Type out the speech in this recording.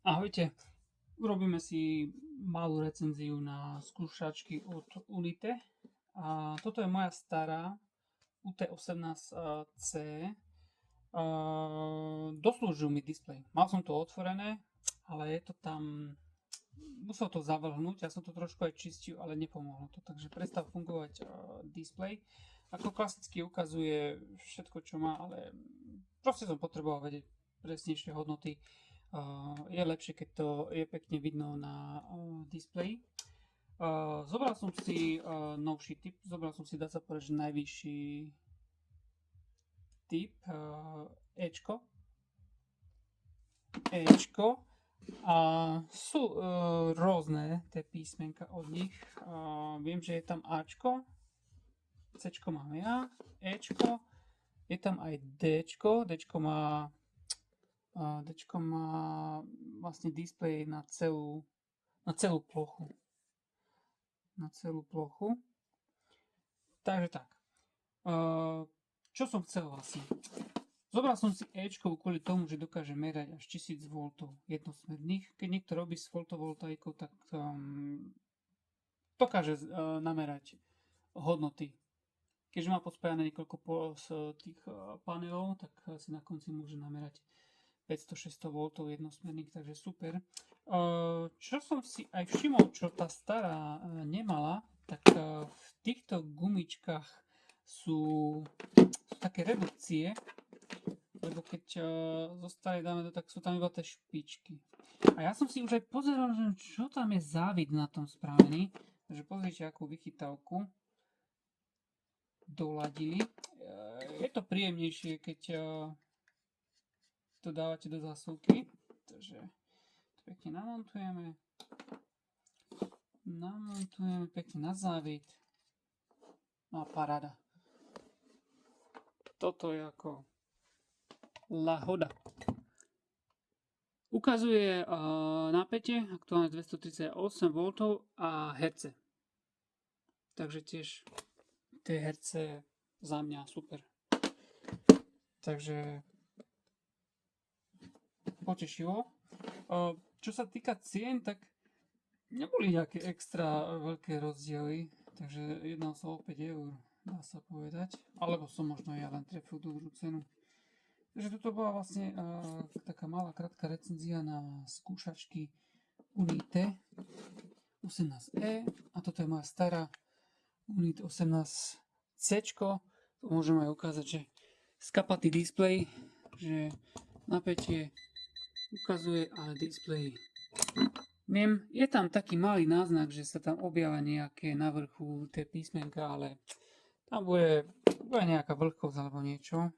Ahojte, urobíme si malú recenziu na skúšačky od Unite. A toto je moja stará UT18C. Doslúžil mi displej. Mal som to otvorené, ale je to tam... Musel to zavrhnúť, ja som to trošku aj čistil, ale nepomohlo to. Takže prestal fungovať displej. Ako klasicky ukazuje všetko, čo má, ale proste som potreboval vedieť presnejšie hodnoty. Je lepšie, keď to je pekne vidno na displeji. Zobral som si novší typ, dá sa povedať, že najvyšší typ, Ečko. A sú rôzne tie písmenka od nich. Viem, že je tam Ačko, Cčko mám ja, Ečko, je tam aj Dčko, Dčko má vlastne displej na celú plochu. Takže tak. Čo som chcel vlastne? Zobral som si Ečko kvôli tomu, že dokáže merať až 1000 V jednosmerných. Keď niekto robí s fotovoltaikou, tak dokáže namerať hodnoty. Keďže má pospájané niekoľko z tých panelov, tak si na konci môže namerať 500-600 V jednosmerných, takže super. Čo som si aj všimol, čo tá stará nemala, tak v týchto gumičkách sú také redukcie, lebo keď zo starej dáme to, tak sú tam iba tie špičky. A ja som si už aj pozeral, že čo tam je závit na tom spravený. Takže pozrite, akú vychytávku doladili. Je to príjemnejšie, keď to dávate do zásuvky. Takže to pekne namontujeme pekne na závit. No a paráda. Toto je ako lahoda. Ukazuje napätie, aktuálne 238 V a herce. Takže tiež tie herce za mňa super. Takže potešilo. Čo sa týka cien, tak neboli nejaké extra veľké rozdiely. Takže jednal sa o 5 eur, dá sa povedať. Alebo som možno ja len trefil dobrú cenu. Takže toto bola vlastne taká malá krátka recenzia na skúšačky Unite 18E. A toto je moja stará Unite 18C. Tu môžeme aj ukázať, že skapatý displej, že napätie ukazuje, ale displej viem, je tam taký malý náznak, že sa tam objavia nejaké na vrchu tie písmenka, ale tam bude nejaká vlhkosť alebo niečo.